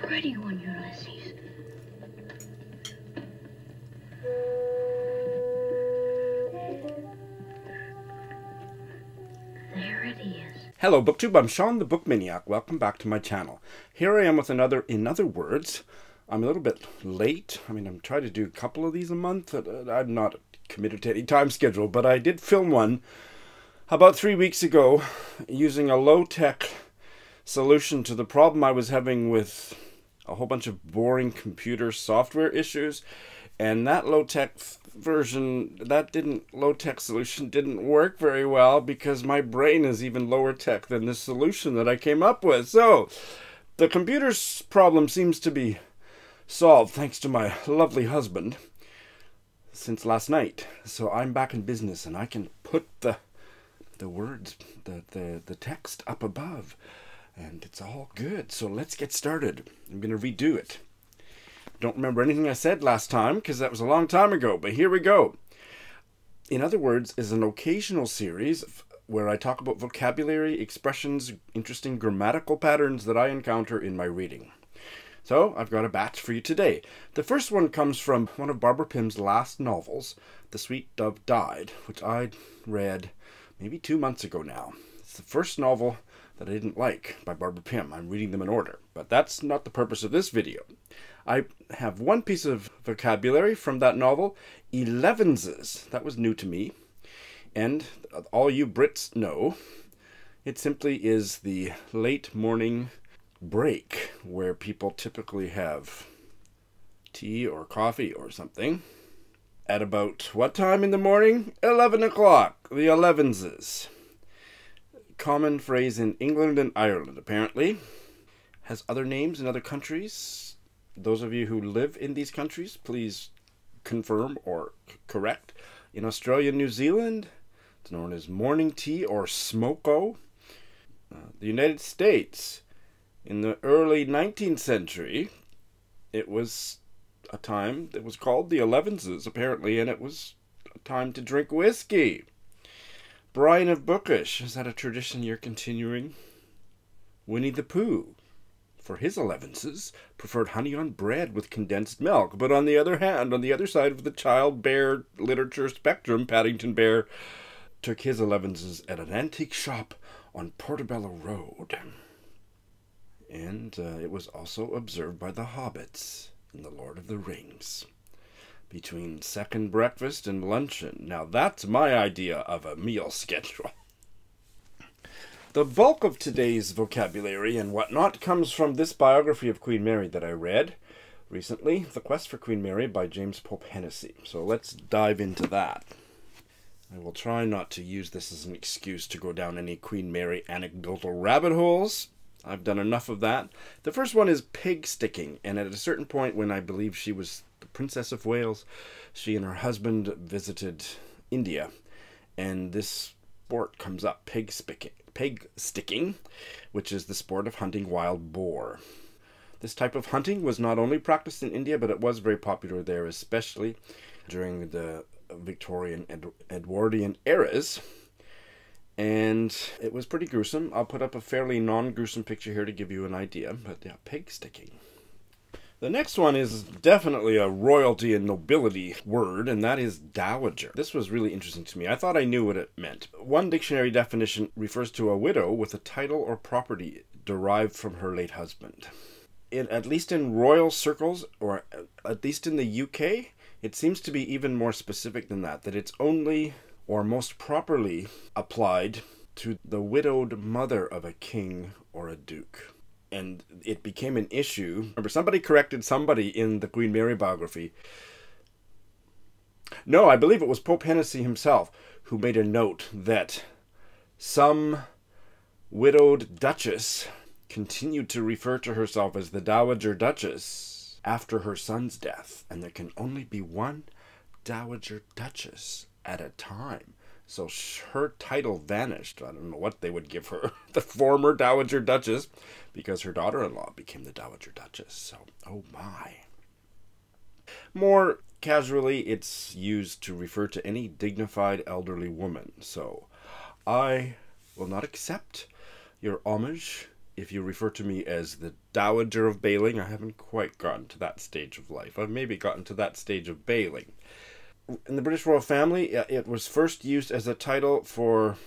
pretty one, Ulysses. There it is. Hello BookTube, I'm Sean the Book Maniac. Welcome back to my channel. Here I am with another In Other Words. I'm a little bit late. I'm trying to do a couple of these a month. I'm not committed to any time schedule, but I did film one about 3 weeks ago using a low-tech solution to the problem I was having with a whole bunch of boring computer software issues. And that low-tech solution didn't work very well because my brain is even lower tech than the solution that I came up with. So the computer's problem seems to be solved thanks to my lovely husband since last night. So I'm back in business and I can put the words, the text up above, and it's all good. So let's get started. I'm going to redo it. Don't remember anything I said last time because that was a long time ago, but here we go. In Other Words is an occasional series where I talk about vocabulary, expressions, interesting grammatical patterns that I encounter in my reading. So I've got a batch for you today. The first one comes from one of Barbara Pym's last novels, The Sweet Dove Died, which I read maybe 2 months ago now. It's the first novel that I didn't like by Barbara Pym. I'm reading them in order, but that's not the purpose of this video. I have one piece of vocabulary from that novel, elevenses. That was new to me. And all you Brits know, it simply is the late morning break where people typically have tea or coffee or something at about what time in the morning? 11 o'clock, the elevenses. Common phrase in England and Ireland, apparently. Has other names in other countries. Those of you who live in these countries, please confirm or correct. In Australia and New Zealand, it's known as morning tea or smoko. The United States, in the early 19th century, it was a time that was called the elevenses, apparently, and it was a time to drink whiskey. Brian of Bookish, is that a tradition you're continuing? Winnie the Pooh, for his elevenses, preferred honey on bread with condensed milk. But on the other hand, on the other side of the child bear literature spectrum, Paddington Bear took his elevenses at an antique shop on Portobello Road. And it was also observed by the hobbits in The Lord of the Rings, between second breakfast and luncheon. Now that's my idea of a meal schedule. The bulk of today's vocabulary and whatnot comes from this biography of Queen Mary that I read recently, The Quest for Queen Mary by James Pope Hennessy. So let's dive into that. I will try not to use this as an excuse to go down any Queen Mary anecdotal rabbit holes. I've done enough of that. The first one is pigsticking, and at a certain point when I believe she was the Princess of Wales, she and her husband visited India, and this sport comes up, pigsticking, which is the sport of hunting wild boar. This type of hunting was not only practiced in India, but it was very popular there, especially during the Victorian and Edwardian eras. And it was pretty gruesome. I'll put up a fairly non-gruesome picture here to give you an idea. But yeah, pigsticking. The next one is definitely a royalty and nobility word, and that is dowager. This was really interesting to me. I thought I knew what it meant. One dictionary definition refers to a widow with a title or property derived from her late husband. At least in royal circles, or at least in the UK, it seems to be even more specific than that, that it's only, or most properly, applied to the widowed mother of a king or a duke. And it became an issue. Remember, somebody corrected somebody in the Queen Mary biography. No, I believe it was Pope Hennessy himself who made a note that some widowed duchess continued to refer to herself as the Dowager Duchess after her son's death. And there can only be one Dowager Duchess at a time. So her title vanished. I don't know what they would give her, the former Dowager Duchess, because her daughter-in-law became the Dowager Duchess. So, oh my. More casually, it's used to refer to any dignified elderly woman. So, I will not accept your homage if you refer to me as the dowager of bailing, I haven't quite gotten to that stage of life. I've maybe gotten to that stage of bailing. In the British royal family, it was first used as a title for,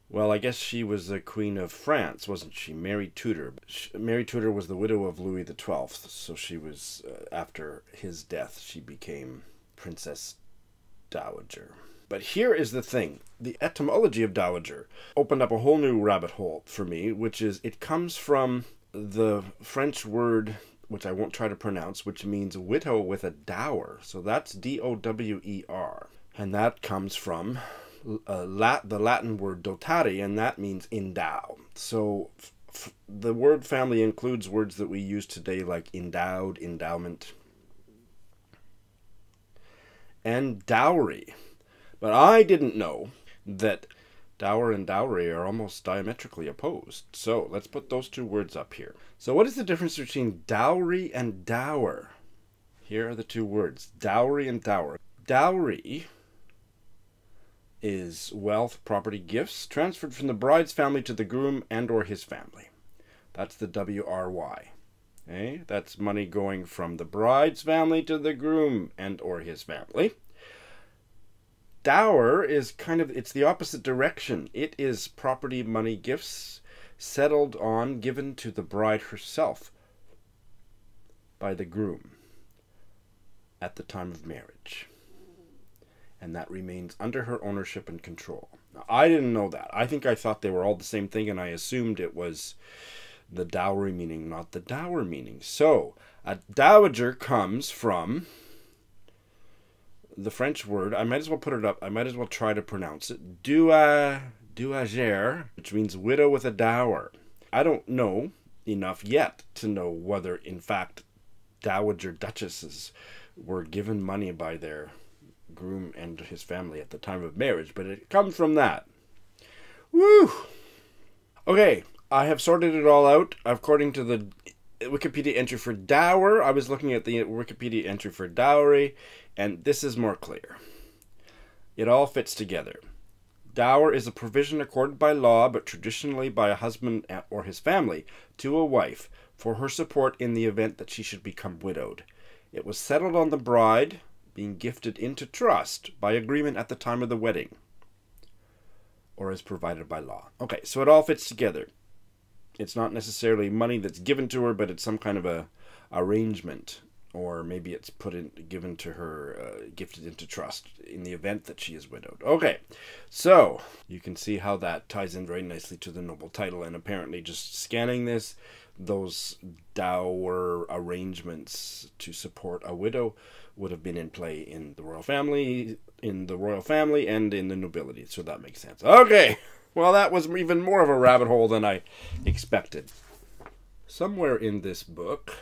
well, I guess she was the Queen of France, wasn't she? Mary Tudor. Mary Tudor was the widow of Louis XII, so she was, after his death, she became Princess Dowager. But here is the thing. The etymology of dowager opened up a whole new rabbit hole for me, which is it comes from the French word, which I won't try to pronounce, which means widow with a dower. So that's D-O-W-E-R. And that comes from the Latin word dotare, and that means endow. So the word family includes words that we use today like endowed, endowment, and dowry. But I didn't know that dower and dowry are almost diametrically opposed. So let's put those two words up here. So what is the difference between dowry and dower? Here are the two words, dowry and dower. Dowry is wealth, property, gifts transferred from the bride's family to the groom and or his family. That's the W-R-Y. Okay? That's money going from the bride's family to the groom and or his family. Dower is it's the opposite direction. It is property, money, gifts settled on, given to the bride herself by the groom at the time of marriage. And that remains under her ownership and control. Now, I didn't know that. I thought they were all the same thing, and I assumed it was the dowry meaning, not the dower meaning. So, a dowager comes from the French word, I might as well put it up, I might as well try to pronounce it, dowager, which means widow with a dower. I don't know enough yet to know whether, in fact, dowager duchesses were given money by their groom and his family at the time of marriage, but it comes from that. Woo! Okay, I have sorted it all out according to the Wikipedia entry for dower. I was looking at the Wikipedia entry for dowry, and this is more clear. It all fits together. Dower is a provision accorded by law, but traditionally by a husband or his family, to a wife for her support in the event that she should become widowed. It was settled on the bride, being gifted into trust by agreement at the time of the wedding, or as provided by law. Okay, so it all fits together. It's not necessarily money that's given to her, but it's some kind of a arrangement, or maybe it's given to her, gifted into trust in the event that she is widowed. Okay, so you can see how that ties in very nicely to the noble title, and apparently just scanning this, those dower arrangements to support a widow would have been in play in the royal family, and in the nobility, so that makes sense. Okay. Well, that was even more of a rabbit hole than I expected. Somewhere in this book,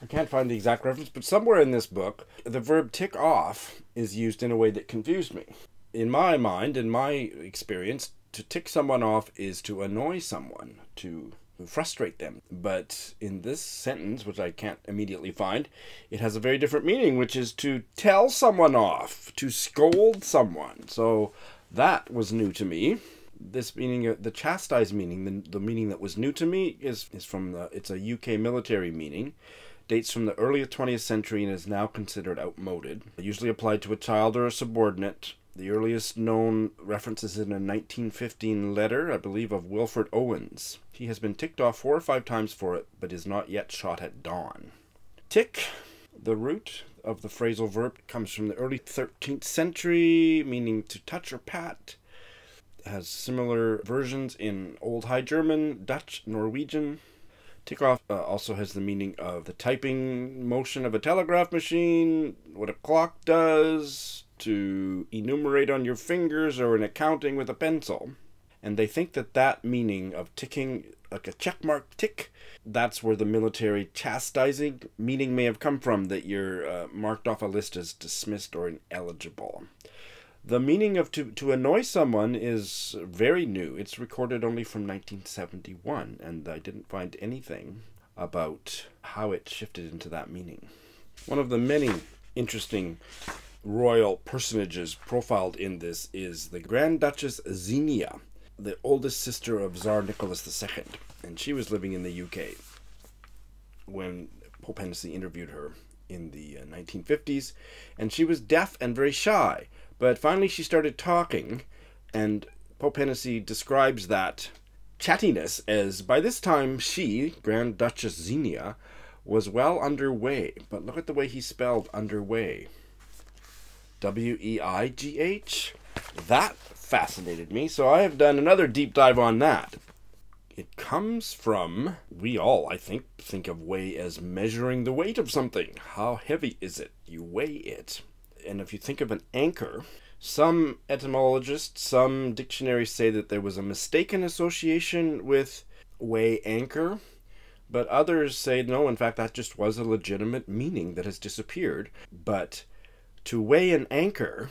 I can't find the exact reference, but somewhere in this book, the verb tick off is used in a way that confused me. In my mind, in my experience, to tick someone off is to annoy someone, to frustrate them. But in this sentence, which I can't immediately find, it has a very different meaning, which is to tell someone off, to scold someone. So that was new to me. This meaning, the chastise meaning, the meaning that was new to me is from it's a UK military meaning, dates from the early 20th century and is now considered outmoded. Usually applied to a child or a subordinate. The earliest known reference is in a 1915 letter, I believe, of Wilfred Owens. He has been ticked off 4 or 5 times for it, but is not yet shot at dawn. Tick, the root of the phrasal verb, comes from the early 13th century, meaning to touch or pat. It has similar versions in Old High German, Dutch, Norwegian. Tick off also has the meaning of the typing motion of a telegraph machine, what a clock does, to enumerate on your fingers, or in accounting with a pencil. And they think that meaning of ticking, like a checkmark tick, that's where the military chastising meaning may have come from, that you're marked off a list as dismissed or ineligible. The meaning of to annoy someone is very new. It's recorded only from 1971, and I didn't find anything about how it shifted into that meaning. One of the many interesting royal personages profiled in this is the Grand Duchess Xenia. the oldest sister of Tsar Nicholas II, and she was living in the UK when Pope Hennessy interviewed her in the 1950s, and she was deaf and very shy, but finally she started talking, and Pope Hennessy describes that chattiness as, by this time she, Grand Duchess Xenia, was well underway. But look at the way he spelled underway. W-E-I-G-H? That fascinated me, so I have done another deep dive on that. It comes from, we all, I think of weigh as measuring the weight of something. How heavy is it? You weigh it. And if you think of an anchor, some etymologists, some dictionaries say that there was a mistaken association with weigh anchor, but others say no, in fact, that just was a legitimate meaning that has disappeared. But to weigh an anchor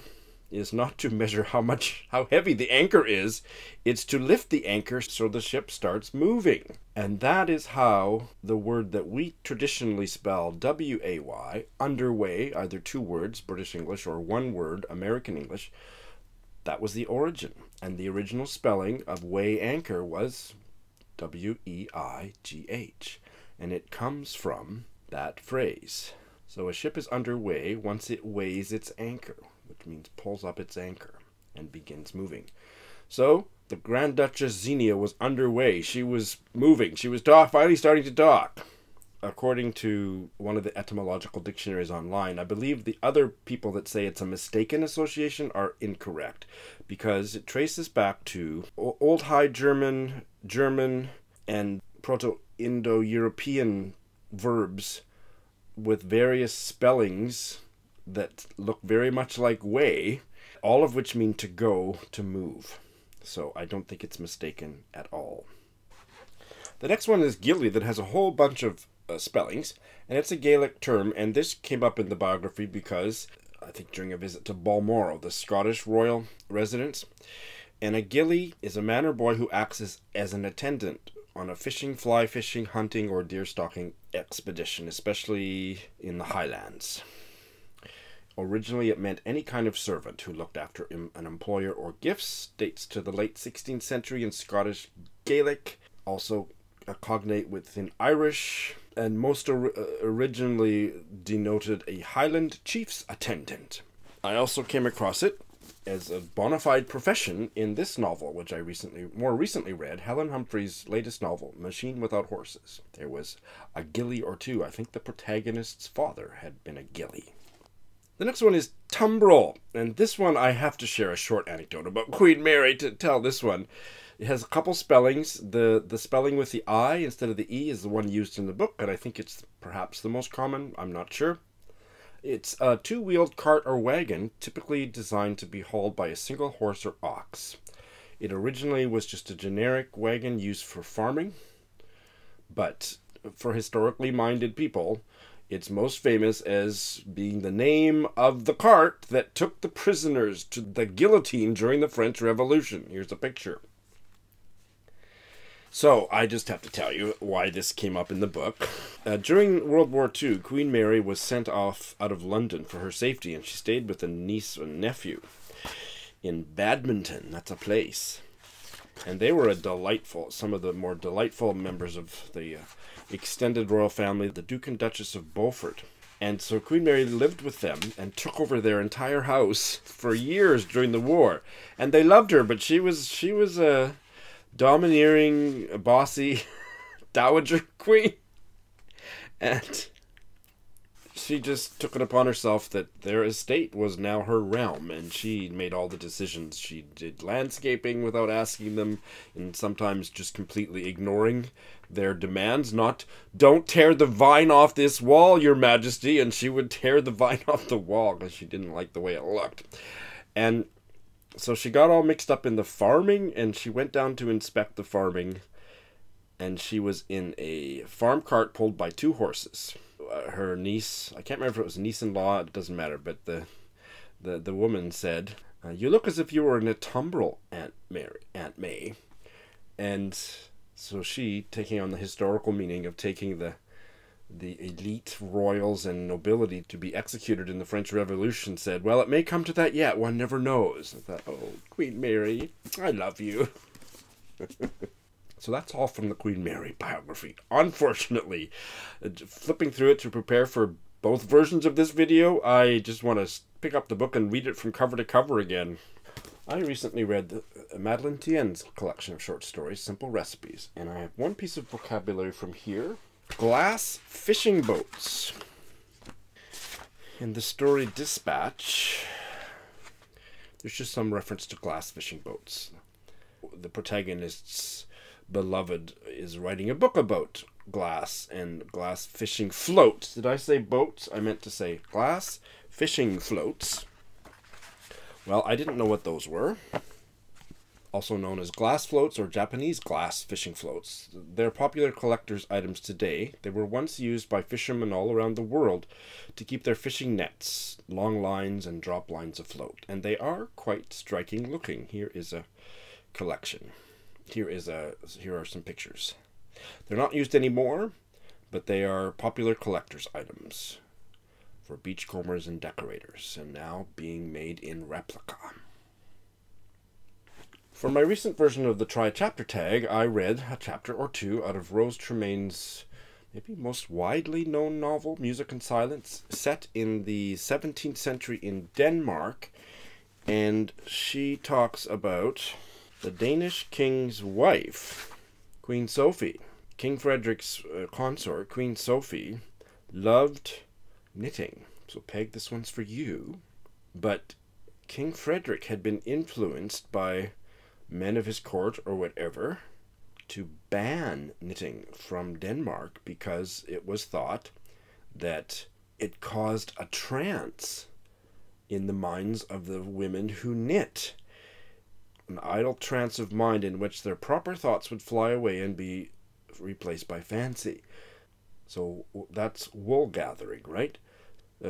is not to measure how heavy the anchor is, it's to lift the anchor so the ship starts moving. And that is how the word that we traditionally spell W-A-Y, underway, either two words, British English, or one word, American English, that was the origin. And the original spelling of weigh anchor was W-E-I-G-H. And it comes from that phrase. So a ship is underway once it weighs its anchor, which means pulls up its anchor and begins moving. So the Grand Duchess Xenia was underway. She was moving. She was finally starting to dock. According to one of the etymological dictionaries online, I believe the other people that say it's a mistaken association are incorrect, because it traces back to Old High German, German, and Proto-Indo-European verbs with various spellings that look very much like weigh, all of which mean to go, to move. So I don't think it's mistaken at all. The next one is ghillie, that has a whole bunch of spellings, and it's a Gaelic term, and this came up in the biography because, I think during a visit to Balmoral, the Scottish royal residence, and a ghillie is a man or boy who acts as an attendant on a fishing, fly fishing, hunting, or deer stalking expedition, especially in the Highlands. Originally, it meant any kind of servant who looked after an employer or gifts. Dates to the late 16th century in Scottish Gaelic, also a cognate within Irish, and most originally denoted a Highland chief's attendant. I also came across it as a bona fide profession in this novel, which I more recently read, Helen Humphrey's latest novel, Machine Without Horses. There was a ghillie or two. I think the protagonist's father had been a ghillie. The next one is tumbril, and this one I have to share a short anecdote about Queen Mary to tell this one. It has a couple spellings. The spelling with the I instead of the E is the one used in the book, and I think it's perhaps the most common. I'm not sure. It's a two-wheeled cart or wagon, typically designed to be hauled by a single horse or ox. It originally was just a generic wagon used for farming, but for historically minded people, it's most famous as being the name of the cart that took the prisoners to the guillotine during the French Revolution. Here's a picture. So, I just have to tell you why this came up in the book. During World War II, Queen Mary was sent off out of London for her safety, and she stayed with a niece and nephew in Badminton. That's a place. And they were some of the more delightful members of the extended royal family, the Duke and Duchess of Beaufort. And so Queen Mary lived with them and took over their entire house for years during the war. And they loved her, but she was a domineering, bossy dowager queen. And she just took it upon herself that their estate was now her realm, and she made all the decisions. She did landscaping without asking them, and sometimes just completely ignoring their demands. Not, don't tear the vine off this wall, Your Majesty, and she would tear the vine off the wall because she didn't like the way it looked. And so she got all mixed up in the farming, and she went down to inspect the farming, and she was in a farm cart pulled by two horses. Her niece, I can't remember if it was niece-in-law, it doesn't matter, but the woman said, "You look as if you were in a tumbril, Aunt May." And so she, taking on the historical meaning of taking the elite royals and nobility to be executed in the French Revolution, said, "Well, it may come to that yet, one never knows." I thought, oh, Queen Mary, I love you. So that's all from the Queen Mary biography. Unfortunately, flipping through it to prepare for both versions of this video, I just want to pick up the book and read it from cover to cover again. I recently read Madeleine Tien's collection of short stories, Simple Recipes, and I have one piece of vocabulary from here. Glass fishing boats. In the story Dispatch, there's just some reference to glass fishing boats. The protagonist's beloved is writing a book about glass and glass fishing floats. Did I say boats? I meant to say glass fishing floats. Well, I didn't know what those were. Also known as glass floats or Japanese glass fishing floats. They're popular collector's items today. They were once used by fishermen all around the world to keep their fishing nets, long lines, and drop lines afloat. And they are quite striking looking. Here is a collection. Here are some pictures. They're not used anymore, but they are popular collector's items for beachcombers and decorators, and now being made in replica. For my recent version of the Try Chapter Tag, I read a chapter or two out of Rose Tremaine's maybe most widely known novel, Music and Silence, set in the 17th century in Denmark, and she talks about the Danish king's wife, Queen Sophie. King Frederick's consort, Queen Sophie, loved knitting. So Peg, this one's for you. But King Frederick had been influenced by men of his court or whatever to ban knitting from Denmark because it was thought that it caused a trance in the minds of the women who knit. An idle trance of mind in which their proper thoughts would fly away and be replaced by fancy. So that's wool gathering, right?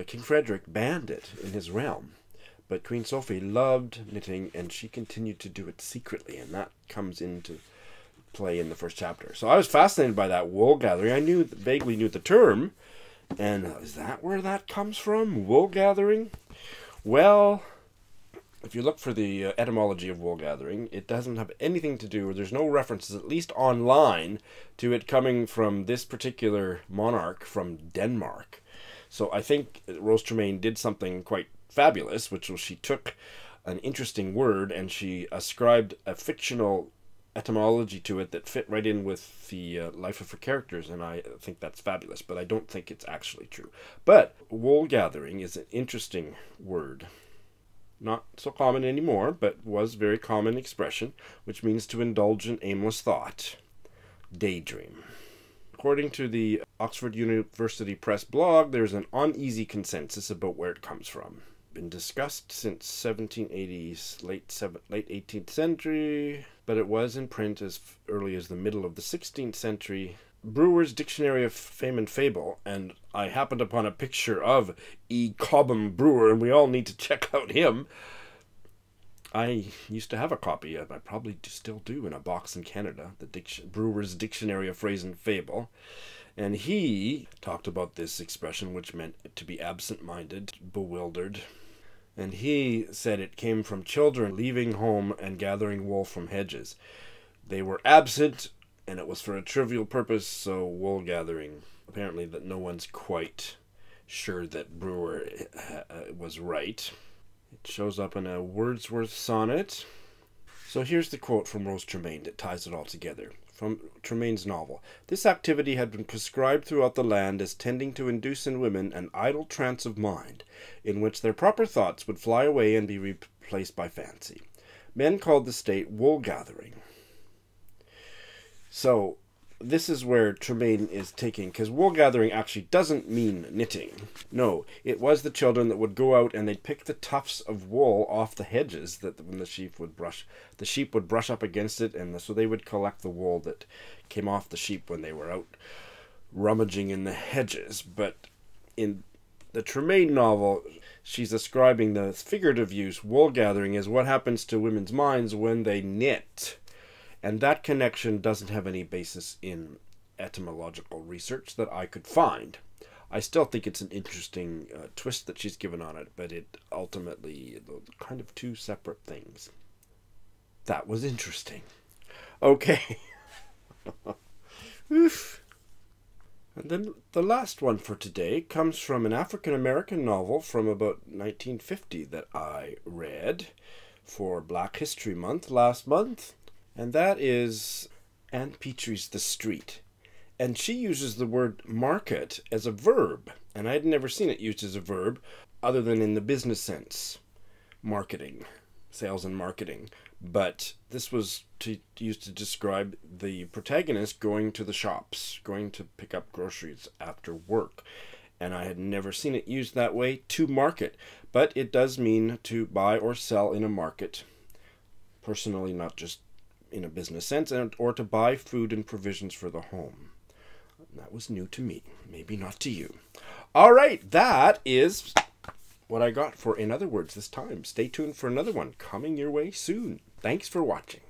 King Frederick banned it in his realm, but Queen Sophie loved knitting and she continued to do it secretly, and that comes into play in the first chapter. So I was fascinated by that wool gathering. I vaguely knew the term, and is that where that comes from? Wool gathering? Well, if you look for the etymology of wool gathering, it doesn't have anything to do, or there's no references, at least online, to it coming from this particular monarch from Denmark. So I think Rose Tremaine did something quite fabulous, which was she took an interesting word and she ascribed a fictional etymology to it that fit right in with the life of her characters, and I think that's fabulous, but I don't think it's actually true. But wool gathering is an interesting word. Not so common anymore, but was very common expression, which means to indulge in aimless thought. Daydream. According to the Oxford University Press blog, there's an uneasy consensus about where it comes from. Been discussed since 1780s, late 18th century, but it was in print as early as the middle of the 16th century. Brewer's Dictionary of Fame and Fable, and I happened upon a picture of E. Cobham Brewer, and we all need to check out him. I used to have a copy of, I probably still do, in a box in Canada, the Brewer's Dictionary of Phrase and Fable, and he talked about this expression, which meant to be absent-minded, bewildered, and he said it came from children leaving home and gathering wool from hedges. They were absent, and it was for a trivial purpose, so wool gathering. Apparently that no one's quite sure that Brewer was right. It shows up in a Wordsworth sonnet. So here's the quote from Rose Tremaine that ties it all together. From Tremaine's novel. This activity had been prescribed throughout the land as tending to induce in women an idle trance of mind, in which their proper thoughts would fly away and be replaced by fancy. Men called the state wool gathering. So this is where Tremaine is taking, because wool gathering actually doesn't mean knitting. No, it was the children that would go out and they'd pick the tufts of wool off the hedges that when the sheep would brush up against it, and so they would collect the wool that came off the sheep when they were out rummaging in the hedges. But in the Tremaine novel, she's ascribing the figurative use, wool gathering, as what happens to women's minds when they knit. And that connection doesn't have any basis in etymological research that I could find. I still think it's an interesting twist that she's given on it, but it ultimately kind of two separate things. That was interesting. Okay. Oof. And then the last one for today comes from an African-American novel from about 1950 that I read for Black History Month last month. And that is Anne Petry's The Street. And she uses the word market as a verb. And I'd never seen it used as a verb other than in the business sense. Marketing. Sales and marketing. But this was used to describe the protagonist going to the shops, going to pick up groceries after work. And I had never seen it used that way, to market. But it does mean to buy or sell in a market. Personally, not just in a business sense, or to buy food and provisions for the home. That was new to me. Maybe not to you. All right, that is what I got for In Other Words this time. Stay tuned for another one coming your way soon. Thanks for watching.